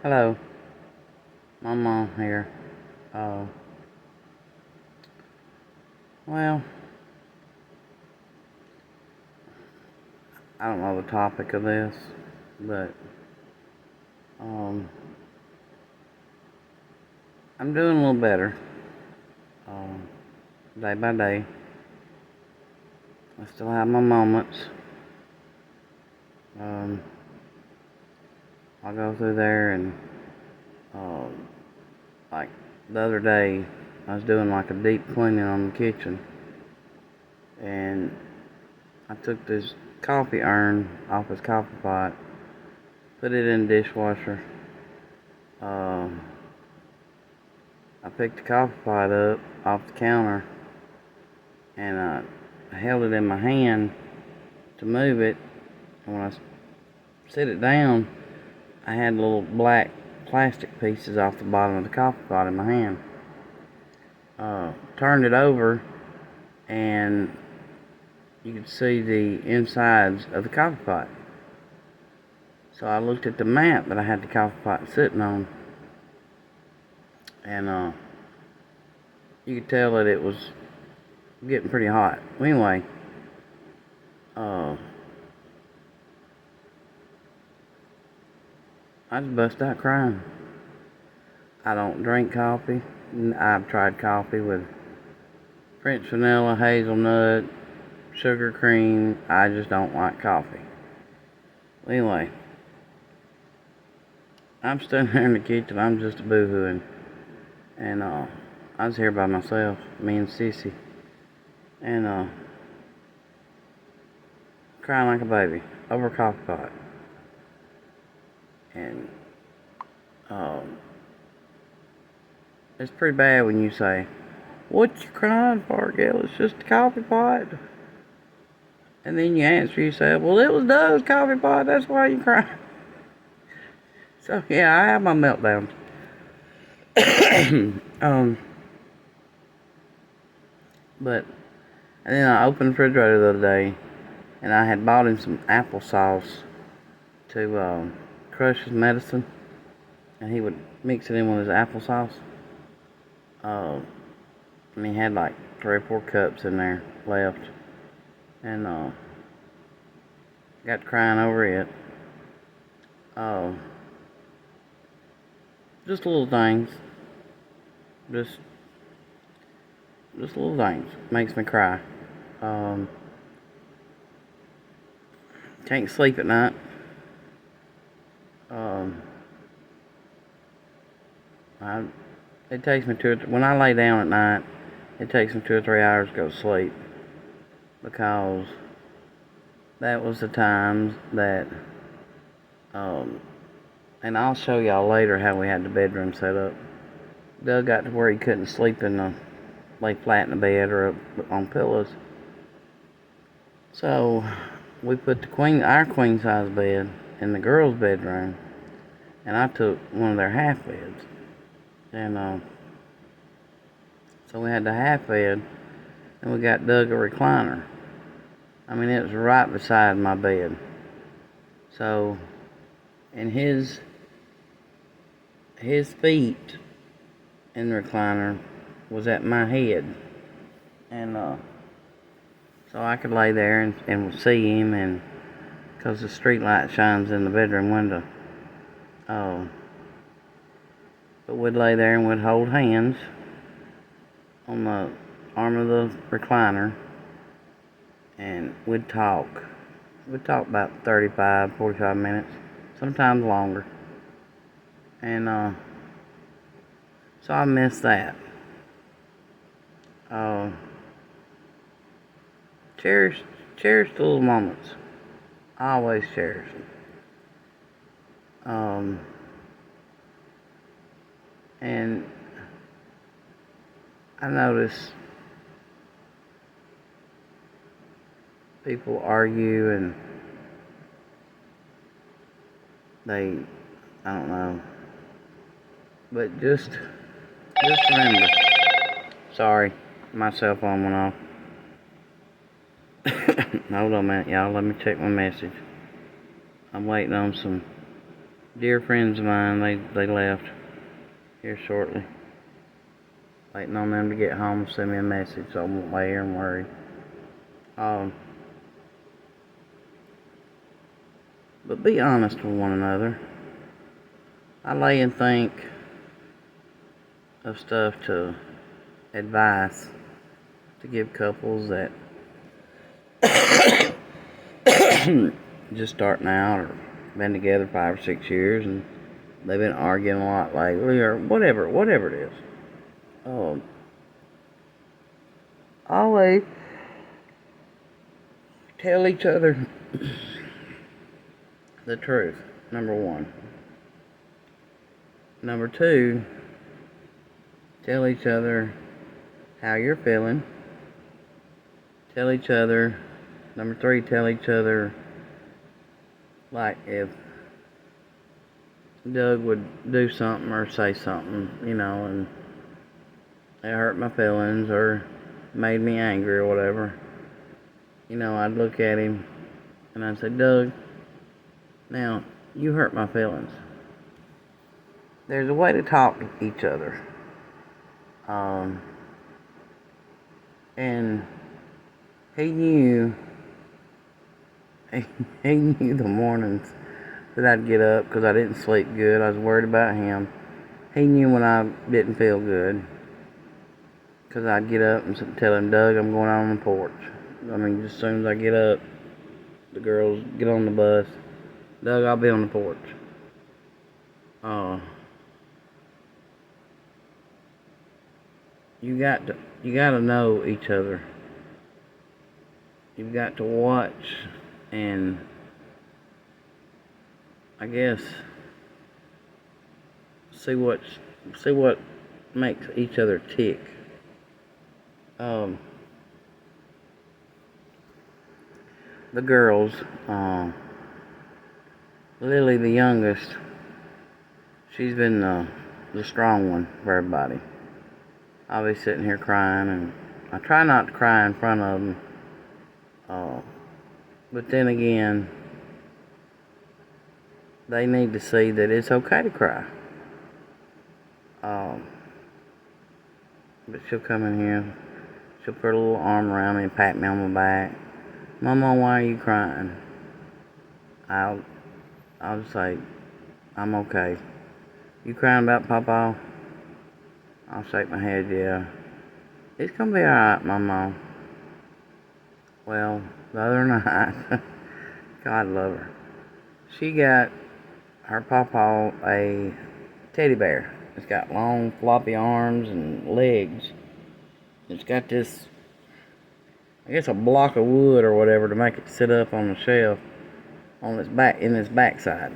Hello, my mom here. Uh, well, I don't know the topic of this, but um, I'm doing a little better. Um, Day by day, I still have my moments. Um, I go through there and uh, like the other day, I was doing like a deep cleaning on the kitchen, and I took this coffee urn off his coffee pot, put it in the dishwasher. Uh, I picked the coffee pot up off the counter and I held it in my hand to move it. And when I set it down, I had little black plastic pieces off the bottom of the coffee pot in my hand. Turned it over and you could see the insides of the coffee pot. So I looked at the mat that I had the coffee pot sitting on, and you could tell that it was getting pretty hot. Well, anyway, uh, I just bust out crying. I don't drink coffee. I've tried coffee with French vanilla, hazelnut, sugar cream. I just don't like coffee. Anyway, I'm standing there in the kitchen. I'm just boo-hooing. And I was here by myself, me and Sissy. And crying like a baby over a coffee pot. And um, it's pretty bad when you say, "What you crying for, Gail? It's just a coffee pot." And then you answer, you say, "Well, it was Doug's coffee pot, that's why you crying." So, yeah, I have my meltdowns. um, but, and then I opened the refrigerator the other day, and I had bought him some applesauce to crush his medicine, and he would mix it in with his applesauce. And he had like 3 or 4 cups in there left, and got crying over it. Uh, just little things, just little things makes me cry. Um, can't sleep at night. Um, I, it takes me when I lay down at night, it takes me 2 or 3 hours to go to sleep, because that was the times that, and I'll show y'all later how we had the bedroom set up. Doug got to where he couldn't sleep lay flat in the bed or up on pillows. So we put our queen size bed in the girls' bedroom, and I took one of their half beds. And so we had the half bed, and we got Doug a recliner. I mean, it was right beside my bed. So, and his feet in the recliner was at my head. And so I could lay there and see him, and because the street light shines in the bedroom window. But we'd lay there and we'd hold hands on the arm of the recliner, and we'd talk. We'd talk about 35, 45 minutes, sometimes longer. And so I miss that. Cherish the little moments. I always cherish them. And I notice people argue and I don't know, but just remember. Sorry, my cell phone went off. Hold on a minute, y'all. Let me check my message. I'm waiting on some dear friends of mine, they left here shortly. Waiting on them to get home, send me a message, so I won't lay here and worry. But be honest with one another. I lay and think of stuff to advise to give couples that just starting out or been together 5 or 6 years and they've been arguing a lot lately or whatever it is. Always tell each other the truth, number one. Number two, tell each other how you're feeling. Tell each other, number three, tell each other, like, if Doug would do something or say something, and it hurt my feelings or made me angry or whatever, I'd look at him and I'd say, Doug, now, you hurt my feelings. There's a way to talk to each other. And he knew the mornings that I'd get up because I didn't sleep good. I was worried about him. He knew when I didn't feel good because I'd get up and tell him, Doug, I'm going out on the porch. Just as soon as I get up, the girls get on the bus. Doug, I'll be on the porch. You got to know each other. You've got to watch and, I guess, see what makes each other tick. The girls, Lily, the youngest, she's been the strong one for everybody. I'll be sitting here crying, and I try not to cry in front of them. But then again, they need to see that it's okay to cry. But she'll come in here, she'll put a little arm around me and pat me on my back. Mama, why are you crying? I'll say, I'm okay. You crying about Papa? I'll shake my head, yeah. It's gonna be alright, Mama. Well, the other night, God love her, she got her Papa a teddy bear. It's got long, floppy arms and legs. It's got this, I guess, a block of wood or whatever to make it sit up on the shelf on its back, in its backside.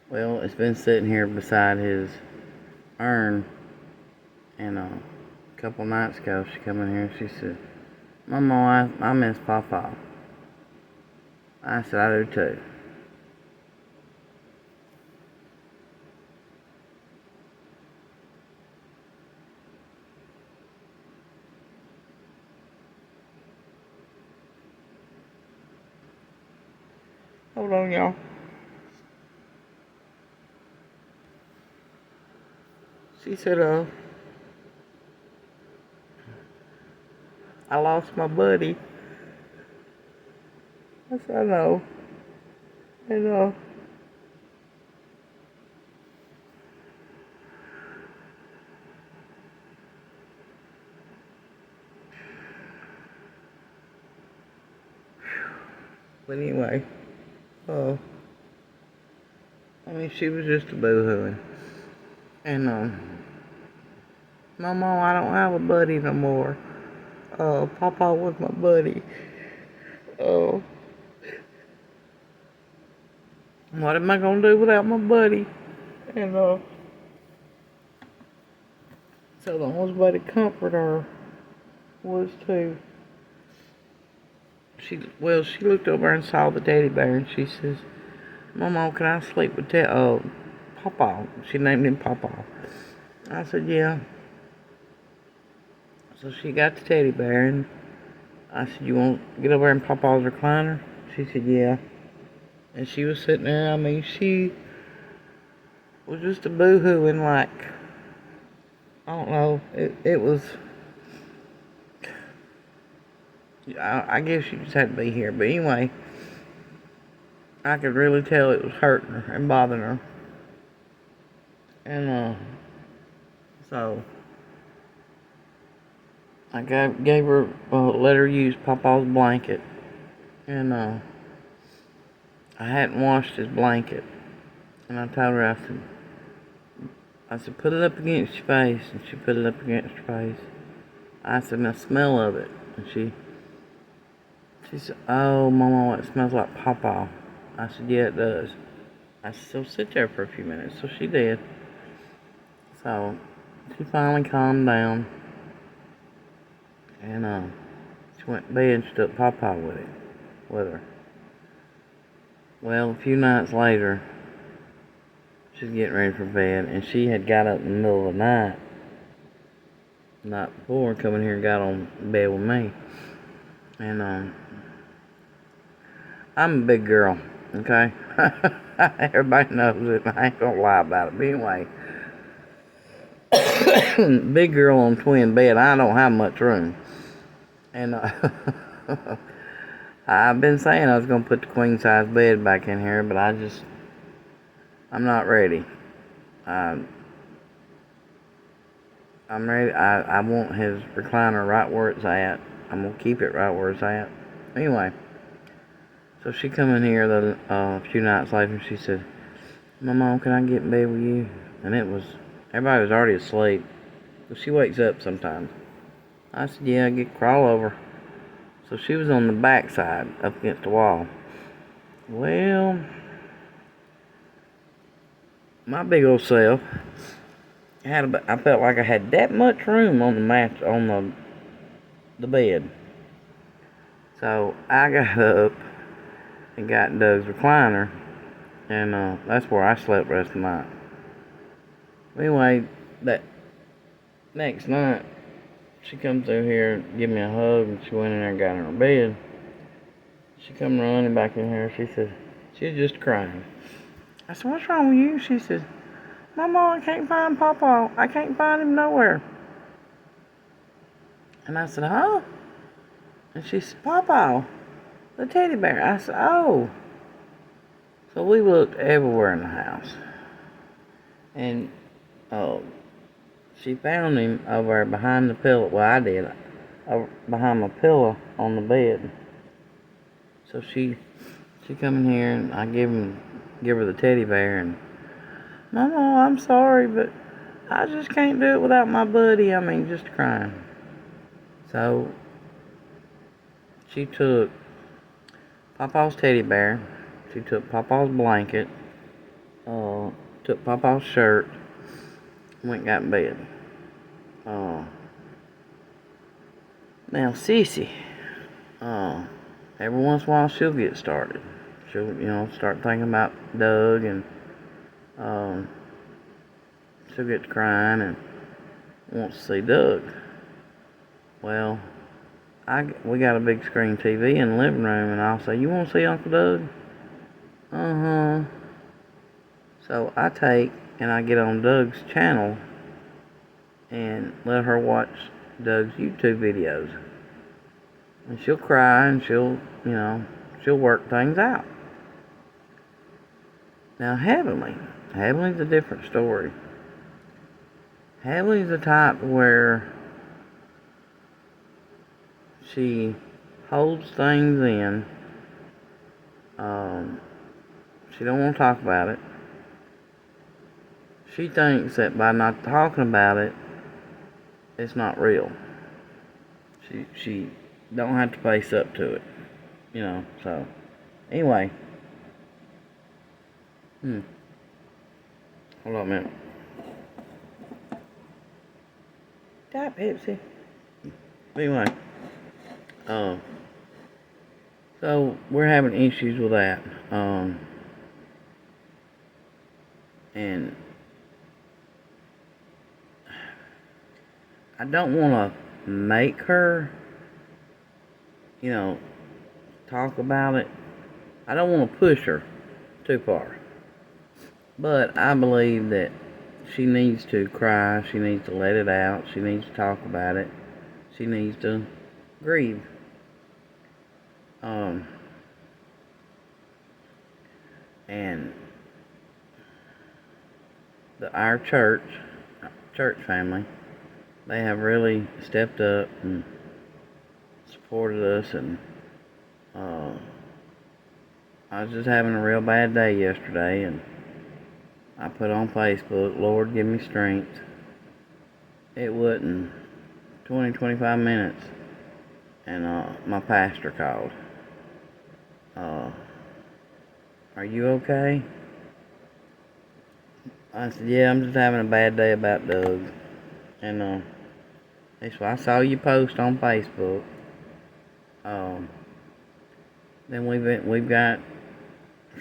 Well, it's been sitting here beside his urn, and a couple nights ago she come in here and she said, Mama, I miss Papa. I said, I do too. Hold on, y'all. She said, I lost my buddy. I said, I know. And, but anyway, she was just a boo-hooing. And, Mama, I don't have a buddy no more. Papa was my buddy. What am I gonna do without my buddy? And, so the only way to comfort her was to, she looked over and saw the teddy bear and she says, Mama, can I sleep with Papa? She named him Papa. I said, yeah. So she got the teddy bear and I said, you want to get over in Papa's recliner? She said, yeah. And she was sitting there, was just a boo-hooing like, I don't know, it was, I guess you just had to be here. But anyway, I could really tell it was hurting her and bothering her. And, so, I gave her, let her use Papa's blanket. And, I hadn't washed his blanket. And I told her, I said, put it up against your face. And she put it up against her face. I said, now smell of it. And she said, oh, Mama, it smells like Pawpaw. I said, yeah, it does. I said, so sit there for a few minutes. So she did. So she finally calmed down. And she went to bed and she took Pawpaw with her. Well, a few nights later, she's getting ready for bed, and she had got up in the middle of the night before, coming here and got on bed with me. And I'm a big girl, okay? Everybody knows it. I ain't gonna lie about it. But anyway, big girl on twin bed. I don't have much room. And I've been saying I was gonna put the queen size bed back in here, but I'm not ready. I'm ready. I want his recliner right where it's at. I'm gonna keep it right where it's at. Anyway, so she come in here a few nights later and she said, Mama, can I get in bed with you? And everybody was already asleep. So she wakes up sometimes. I said, yeah, crawl over. So she was on the back side up against the wall. Well, my big old self I felt like I had that much room on the bed. So I got up and got in Doug's recliner, and that's where I slept the rest of the night. Anyway, that next night, she come through here and give me a hug, and she went in there and got in her bed. She come running back in here. She was just crying. I said, what's wrong with you? She said, Mama, I can't find Pawpaw. I can't find him nowhere. And I said, huh? And she said, Pawpaw, the teddy bear. I said, oh. So we looked everywhere in the house. And she found him over behind the pillow. Well, I did. Over behind my pillow on the bed. So she come in here and I give her the teddy bear, and Mama, I'm sorry, but I just can't do it without my buddy. I mean, just crying. So she took Pawpaw's teddy bear. She took Pawpaw's blanket. Took Pawpaw's shirt. Went and got in bed. Now Sissy, every once in a while she'll get started. She'll, start thinking about Doug, and she'll get to crying and wants to see Doug. Well, we got a big screen TV in the living room, and I'll say, you want to see Uncle Doug? Uh-huh. So I take and I get on Doug's channel and let her watch Doug's YouTube videos. And she'll cry and she'll work things out. Now Heavenly's a different story. Heavenly's the type where she holds things in. She don't want to talk about it. She thinks that by not talking about it, it's not real. She don't have to face up to it, so anyway. Hold on a minute. Stop, Pepsi. Anyway, so we're having issues with that, and I don't want to make her, talk about it. I don't want to push her too far. But I believe that she needs to cry. She needs to let it out. She needs to talk about it. She needs to grieve. Um, and our church family, they have really stepped up and supported us. And uh, I was just having a real bad day yesterday, and I put on Facebook, Lord, give me strength. It wasn't 25 minutes, and my pastor called. Uh, are you okay? I said, yeah, I'm just having a bad day about Doug. And he said, I saw you post on Facebook. Um, then we've got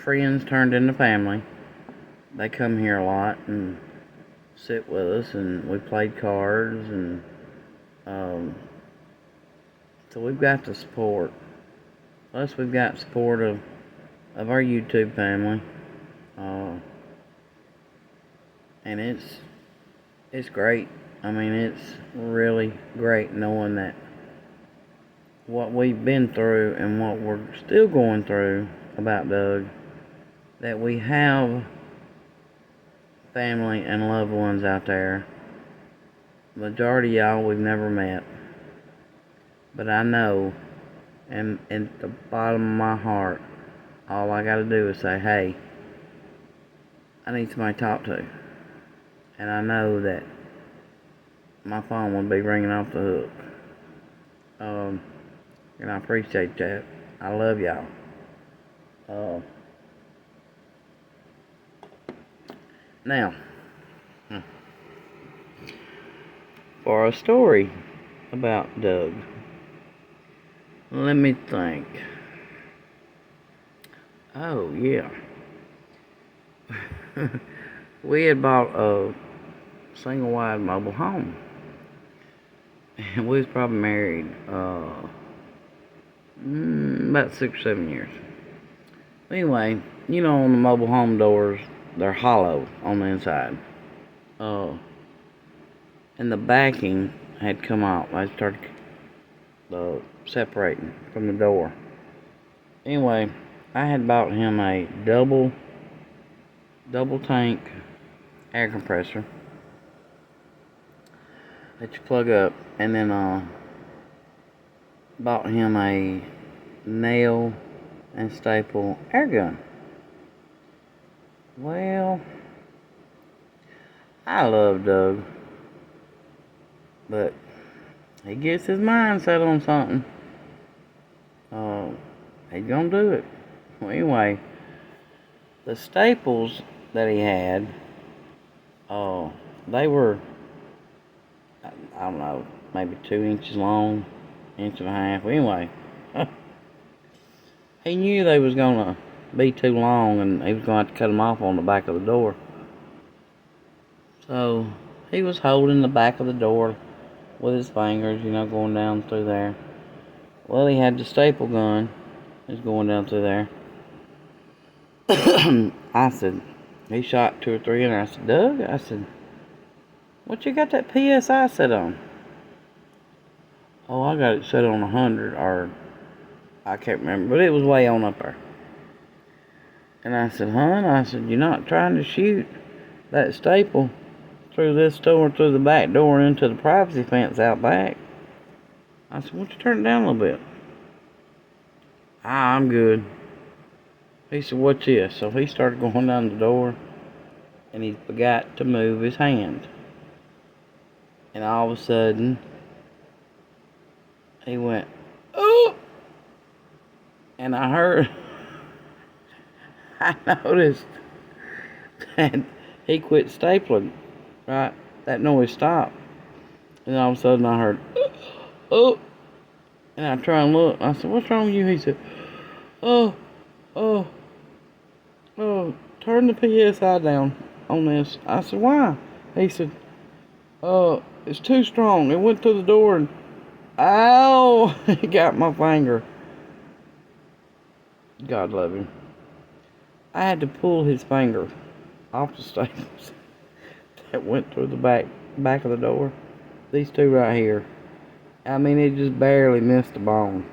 friends turned into family. They come here a lot and sit with us, and we played cards, and so we've got the support. Plus, we've got support of our YouTube family, and it's great. I mean, it's really great knowing that what we've been through and what we're still going through about Doug, that we have family and loved ones out there. Majority of y'all we've never met, but I know, and at the bottom of my heart, all I gotta do is say, hey, I need somebody to talk to. And I know that my phone will be ringing off the hook. And I appreciate that. I love y'all. Now, for a story about Doug, let me think. Oh, yeah. We had bought a single wide mobile home. And we was probably married about 6 or 7 years. Anyway, you know, on the mobile home doors, they're hollow on the inside. And the backing had come out. I started separating from the door. Anyway, I had bought him a double tank air compressor that you plug up, and then bought him a nail and staple air gun. Well, I love Doug, but he gets his mind set on something. He's gonna do it. Well, anyway, the staples that he had, they were, I don't know, maybe 2 inches long, 1.5 inches. Anyway, he knew they was gonna be too long, and he was gonna have to cut them off on the back of the door. So he was holding the back of the door with his fingers, you know, going down through there. Well, he had the staple gun. He was going down through there. I said, he shot 2 or 3 in there. I said, Doug, I said, what you got that PSI set on? Oh, I got it set on 100, or I can't remember, but it was way on up there. And I said, hon, I said, you're not trying to shoot that staple through this door, through the back door, into the privacy fence out back. I said, why don't you turn it down a little bit? I'm good. He said, what's this? So he started going down the door, and he forgot to move his hand. And all of a sudden, he went, oh! And I heard, I noticed that he quit stapling, right? That noise stopped. And all of a sudden I heard, oh! And I try and look. I said, what's wrong with you? He said, oh, turn the PSI down on this. I said, why? He said, it's too strong. It went through the door and, ow, he got my finger. God love him. I had to pull his finger off the staples that went through the back of the door. These two right here. I mean, it just barely missed the bone.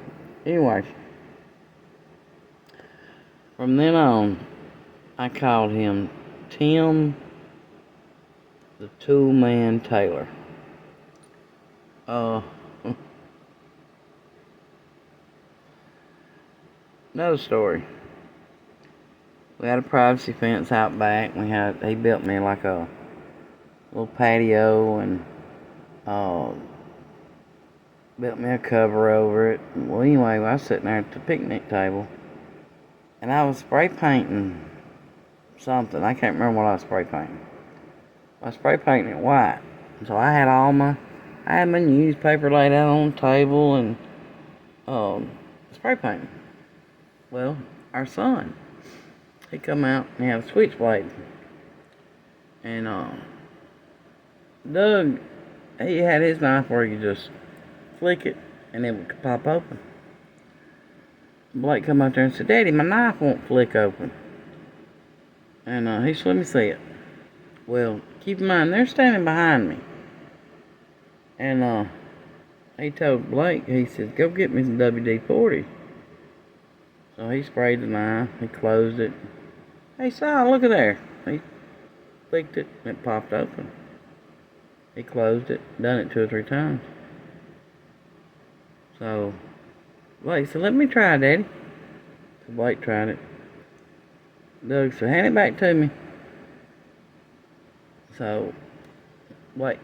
Anyway, from then on, I called him Tim the Toolman Taylor. Another story. We had a privacy fence out back. He built me like a little patio and built me a cover over it. Well, anyway, I was sitting there at the picnic table and I was spray painting something. I can't remember what I was spray painting. I was spray painting it white. So I had my newspaper laid out on the table and spray painting. Well, our son, he come out and he had a switchblade. And Doug, he had his knife where you just flick it and it would pop open. Blake come out there and said, "Daddy, my knife won't flick open." And he said, "Let me see it." Well, keep in mind, they're standing behind me. And he told Blake, he said, "Go get me some WD-40. So he sprayed the knife, he closed it. Hey, Sal, look at there. He flicked it and it popped open. He closed it, done it 2 or 3 times. So Blake said, "Let me try, Daddy." So Blake tried it. Doug said, "Hand it back to me." So Blake,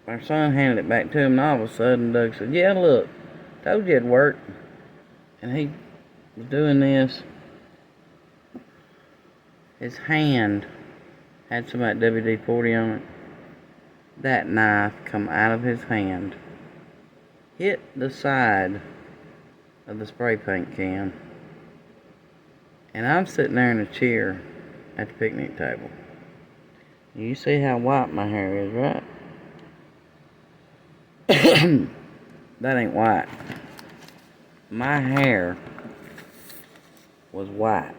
our son, handed it back to him, and all of a sudden Doug said, "Yeah, look, told you it'd work." And he was doing this. His hand had some of that WD-40 on it. That knife come out of his hand, hit the side of the spray paint can, and I'm sitting there in a chair at the picnic table. You see how white my hair is, right? That ain't white. My hair was white.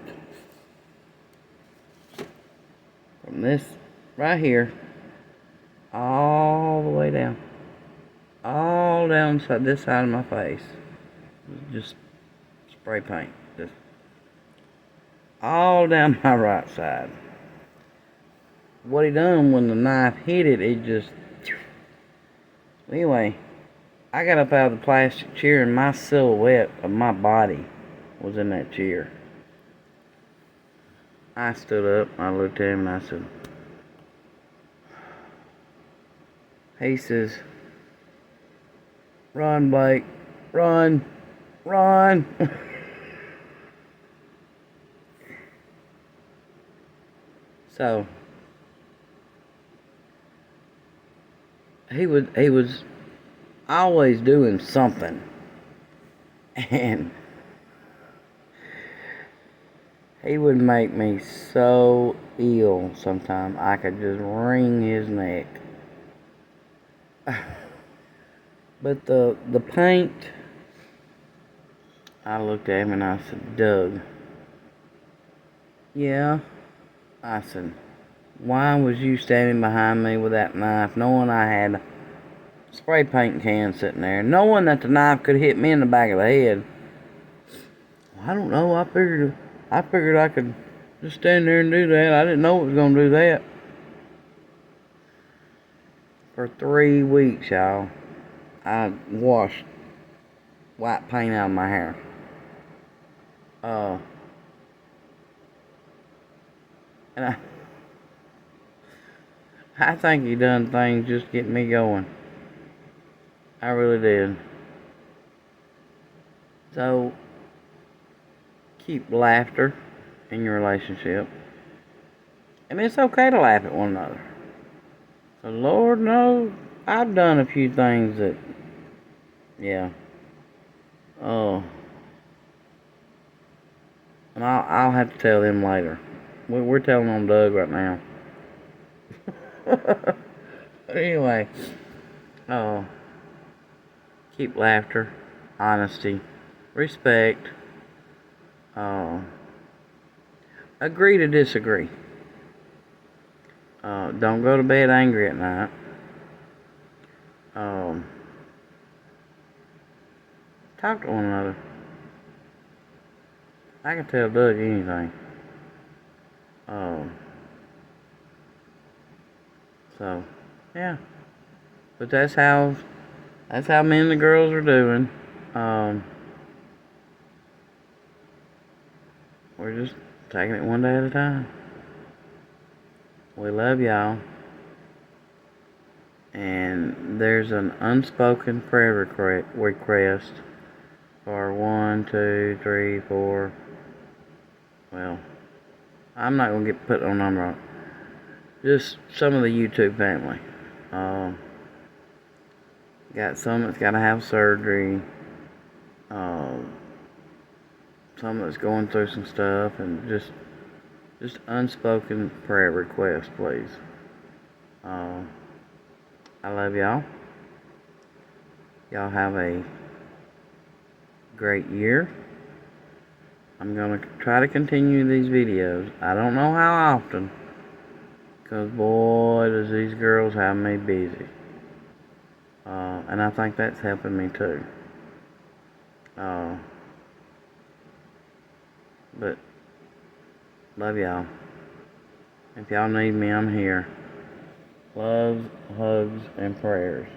From this right here, all the way down. All down this side of my face. Just spray paint. Just all down my right side. What he done when the knife hit it, it just... Anyway, I got up out of the plastic chair and my silhouette of my body was in that chair. I stood up, I looked at him and I said, he says, "Run, Blake, run, run." So, he was always doing something. And he would make me so ill sometimes I could just wring his neck. But the paint, I looked at him and I said, "Doug." "Yeah." I said, "Why was you standing behind me with that knife, knowing I had a spray paint can sitting there, knowing that the knife could hit me in the back of the head?" "I don't know. I figured I could just stand there and do that. I didn't know it was gonna do that." For 3 weeks, y'all, I washed white paint out of my hair. And I think he done things just to get me going. I really did. So, keep laughter in your relationship. And it's okay to laugh at one another. So, Lord knows, I've done a few things that, yeah. And I'll have to tell them later. We're telling on Doug right now. Anyway, keep laughter, honesty, respect, agree to disagree. Don't go to bed angry at night. Talk to one another. I can tell Doug anything. So, yeah. But that's how me and the girls are doing. We're just taking it one day at a time. We love y'all. And there's an unspoken prayer request for 1, 2, 3, 4. Well, I'm not gonna put no number on it. Just some of the YouTube family. Got some that's gotta have surgery. Some that's going through some stuff, and just unspoken prayer requests, please. I love y'all. Y'all have a great year. I'm gonna try to continue these videos. I don't know how often, because boy, does these girls have me busy. And I think that's helping me too. But love y'all. If y'all need me, I'm here. Loves, hugs, and prayers.